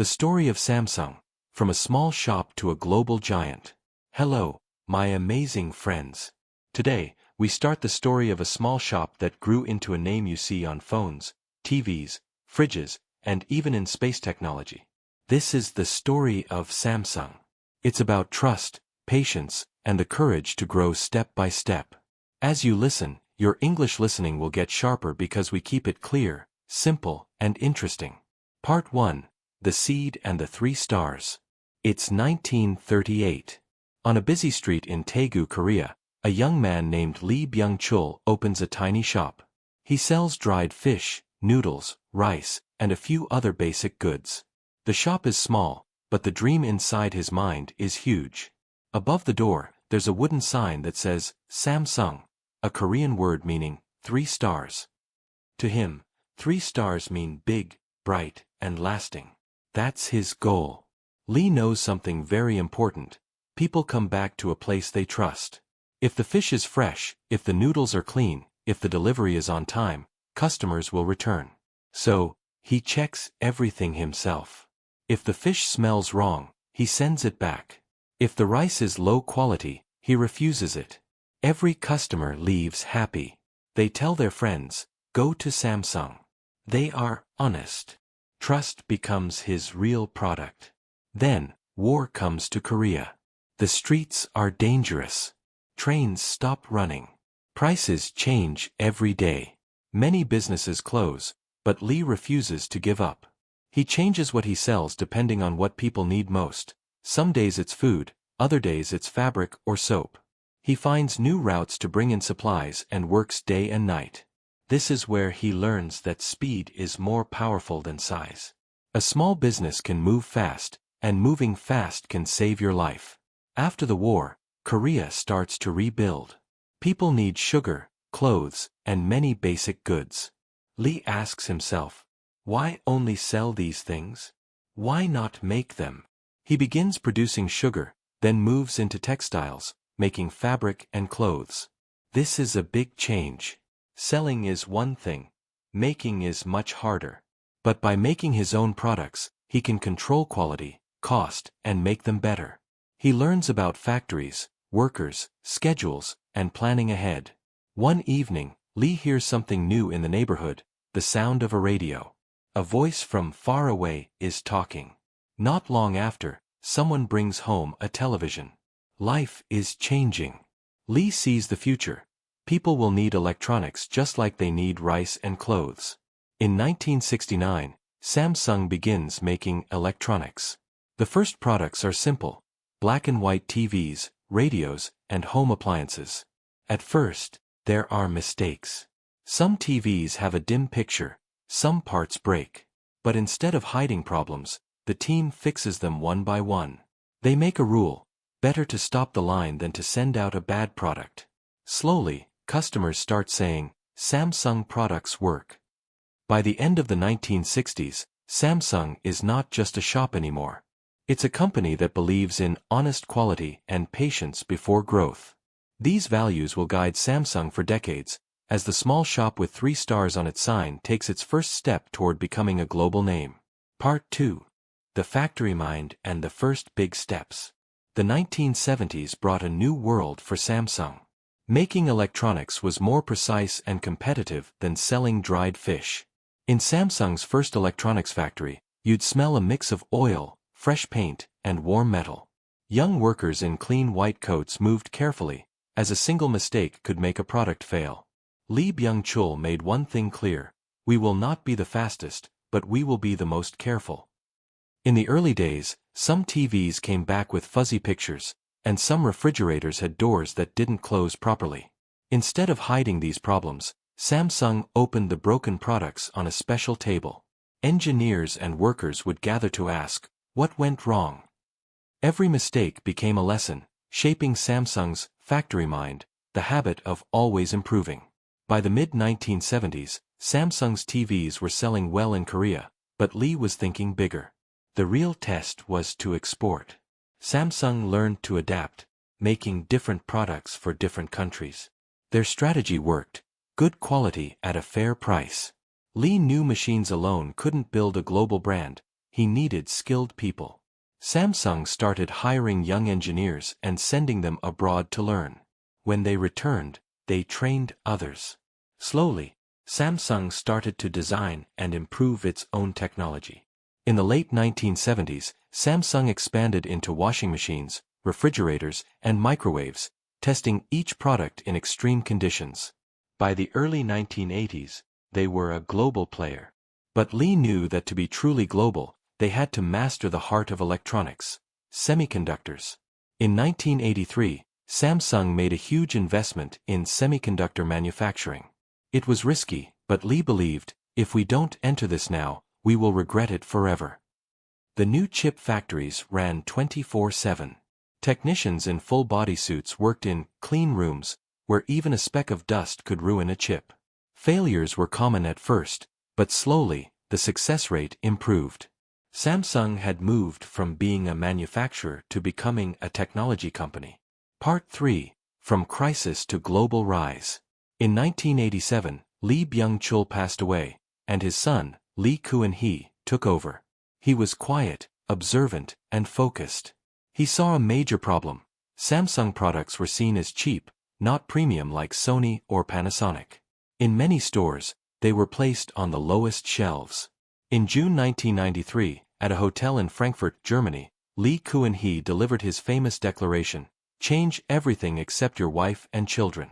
The story of Samsung, from a small shop to a global giant. Hello, my amazing friends. Today, we start the story of a small shop that grew into a name you see on phones, TVs, fridges, and even in space technology. This is the story of Samsung. It's about trust, patience, and the courage to grow step by step. As you listen, your English listening will get sharper because we keep it clear, simple, and interesting. Part 1. The Seed and the 3 Stars. It's 1938. On a busy street in Daegu, Korea, a young man named Lee Byung-chul opens a tiny shop. He sells dried fish, noodles, rice, and a few other basic goods. The shop is small, but the dream inside his mind is huge. Above the door, there's a wooden sign that says, Samsung, a Korean word meaning 3 stars. To him, 3 stars mean big, bright, and lasting. That's his goal. Lee knows something very important. People come back to a place they trust. If the fish is fresh, if the noodles are clean, if the delivery is on time, customers will return. So, he checks everything himself. If the fish smells wrong, he sends it back. If the rice is low quality, he refuses it. Every customer leaves happy. They tell their friends, go to Samsung. They are honest. Trust becomes his real product. Then, war comes to Korea. The streets are dangerous. Trains stop running. Prices change every day. Many businesses close, but Lee refuses to give up. He changes what he sells depending on what people need most. Some days it's food, other days it's fabric or soap. He finds new routes to bring in supplies and works day and night. This is where he learns that speed is more powerful than size. A small business can move fast, and moving fast can save your life. After the war, Korea starts to rebuild. People need sugar, clothes, and many basic goods. Lee asks himself, why only sell these things? Why not make them? He begins producing sugar, then moves into textiles, making fabric and clothes. This is a big change. Selling is one thing, making is much harder. But by making his own products, he can control quality, cost, and make them better. He learns about factories, workers, schedules, and planning ahead. One evening, Lee hears something new in the neighborhood, the sound of a radio. A voice from far away is talking. Not long after, someone brings home a television. Life is changing. Lee sees the future. People will need electronics just like they need rice and clothes. In 1969, Samsung begins making electronics. The first products are simple: black and white TVs, radios, and home appliances. At first, there are mistakes. Some TVs have a dim picture, some parts break. But instead of hiding problems, the team fixes them one by one. They make a rule: better to stop the line than to send out a bad product. Slowly, customers start saying, Samsung products work. By the end of the 1960s, Samsung is not just a shop anymore. It's a company that believes in honest quality and patience before growth. These values will guide Samsung for decades, as the small shop with 3 stars on its sign takes its first step toward becoming a global name. Part 2. The Factory Mind and the First Big Steps. The 1970s brought a new world for Samsung. Making electronics was more precise and competitive than selling dried fish. In Samsung's first electronics factory, you'd smell a mix of oil, fresh paint, and warm metal. Young workers in clean white coats moved carefully, as a single mistake could make a product fail. Lee Byung-chul made one thing clear: we will not be the fastest, but we will be the most careful. In the early days, some TVs came back with fuzzy pictures, and some refrigerators had doors that didn't close properly. Instead of hiding these problems, Samsung opened the broken products on a special table. Engineers and workers would gather to ask, what went wrong? Every mistake became a lesson, shaping Samsung's factory mind, the habit of always improving. By the mid-1970s, Samsung's TVs were selling well in Korea, but Lee was thinking bigger. The real test was to export. Samsung learned to adapt, making different products for different countries. Their strategy worked: good quality at a fair price. Lee knew machines alone couldn't build a global brand, he needed skilled people. Samsung started hiring young engineers and sending them abroad to learn. When they returned, they trained others. Slowly, Samsung started to design and improve its own technology. In the late 1970s, Samsung expanded into washing machines, refrigerators, and microwaves, testing each product in extreme conditions. By the early 1980s, they were a global player. But Lee knew that to be truly global, they had to master the heart of electronics: semiconductors. In 1983, Samsung made a huge investment in semiconductor manufacturing. It was risky, but Lee believed, if we don't enter this now, we will regret it forever. The new chip factories ran 24/7. Technicians in full body suits worked in clean rooms, where even a speck of dust could ruin a chip. Failures were common at first, but slowly, the success rate improved. Samsung had moved from being a manufacturer to becoming a technology company. Part 3. From Crisis to Global Rise. In 1987, Lee Byung-chul passed away, and his son, Lee Kuan-hee, took over. He was quiet, observant, and focused. He saw a major problem. Samsung products were seen as cheap, not premium like Sony or Panasonic. In many stores, they were placed on the lowest shelves. In June 1993, at a hotel in Frankfurt, Germany, Lee Kuan-hee delivered his famous declaration, "Change everything except your wife and children."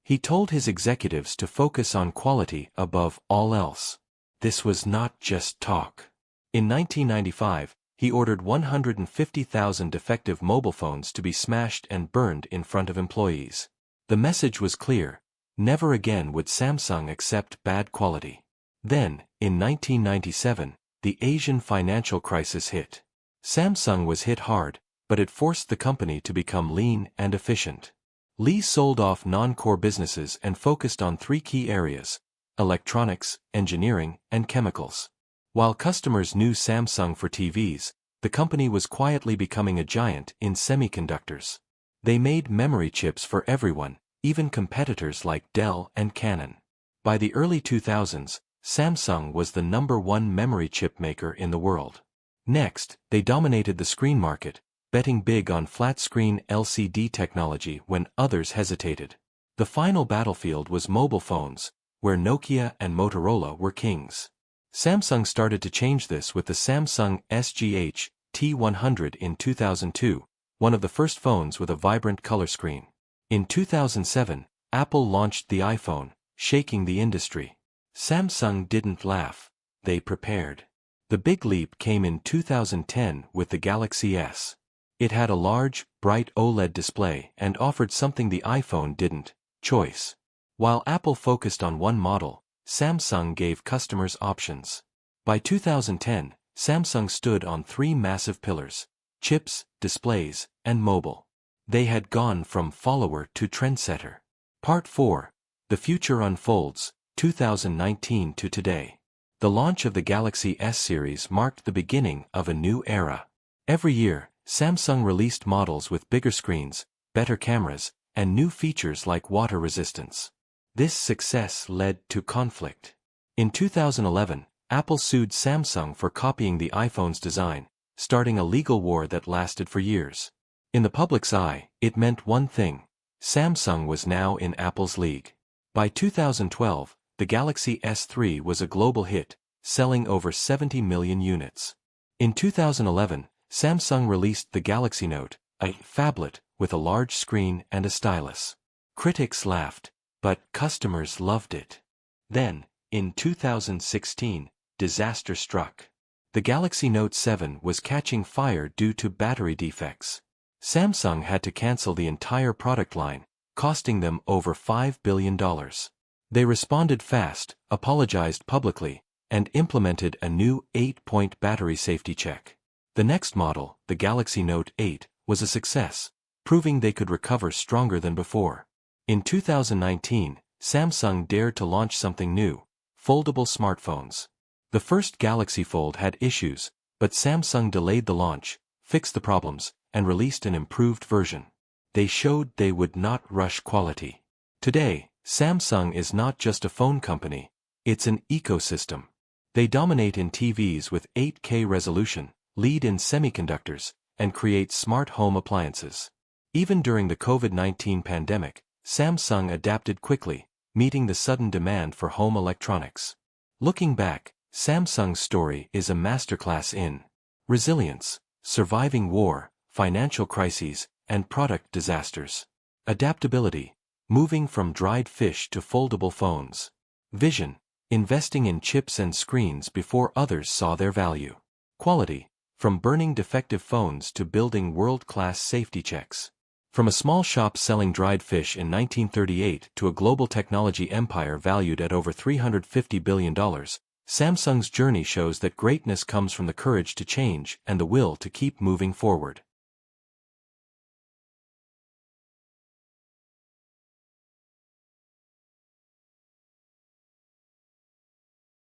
He told his executives to focus on quality above all else. This was not just talk. In 1995, he ordered 150,000 defective mobile phones to be smashed and burned in front of employees. The message was clear: never again would Samsung accept bad quality. Then, in 1997, the Asian financial crisis hit. Samsung was hit hard, but it forced the company to become lean and efficient. Lee sold off non-core businesses and focused on three key areas: electronics, engineering, and chemicals. While customers knew Samsung for TVs, the company was quietly becoming a giant in semiconductors. They made memory chips for everyone, even competitors like Dell and Canon. By the early 2000s, Samsung was the #1 memory chip maker in the world. Next, they dominated the screen market, betting big on flat-screen LCD technology when others hesitated. The final battlefield was mobile phones, where Nokia and Motorola were kings. Samsung started to change this with the Samsung SGH T100 in 2002, one of the first phones with a vibrant color screen. In 2007, Apple launched the iPhone, shaking the industry. Samsung didn't laugh, they prepared. The big leap came in 2010 with the Galaxy S. It had a large, bright OLED display and offered something the iPhone didn't: choice. While Apple focused on one model, Samsung gave customers options. By 2010, Samsung stood on three massive pillars: chips, displays, and mobile. They had gone from follower to trendsetter. Part 4. The Future Unfolds, 2019 to today. The launch of the Galaxy S series marked the beginning of a new era. Every year, Samsung released models with bigger screens, better cameras, and new features like water resistance. This success led to conflict. In 2011, Apple sued Samsung for copying the iPhone's design, starting a legal war that lasted for years. In the public's eye, it meant one thing: Samsung was now in Apple's league. By 2012, the Galaxy S3 was a global hit, selling over 70 million units. In 2011, Samsung released the Galaxy Note, a phablet with a large screen and a stylus. Critics laughed, but customers loved it. Then, in 2016, disaster struck. The Galaxy Note 7 was catching fire due to battery defects. Samsung had to cancel the entire product line, costing them over $5 billion. They responded fast, apologized publicly, and implemented a new 8-point battery safety check. The next model, the Galaxy Note 8, was a success, proving they could recover stronger than before. In 2019, Samsung dared to launch something new: foldable smartphones. The first Galaxy Fold had issues, but Samsung delayed the launch, fixed the problems, and released an improved version. They showed they would not rush quality. Today, Samsung is not just a phone company, it's an ecosystem. They dominate in TVs with 8K resolution, lead in semiconductors, and create smart home appliances. Even during the COVID-19 pandemic, Samsung adapted quickly, meeting the sudden demand for home electronics. Looking back, Samsung's story is a masterclass in resilience, surviving war, financial crises, and product disasters. Adaptability, moving from dried fish to foldable phones. Vision, investing in chips and screens before others saw their value. Quality, from burning defective phones to building world-class safety checks. From a small shop selling dried fish in 1938 to a global technology empire valued at over $350 billion, Samsung's journey shows that greatness comes from the courage to change and the will to keep moving forward.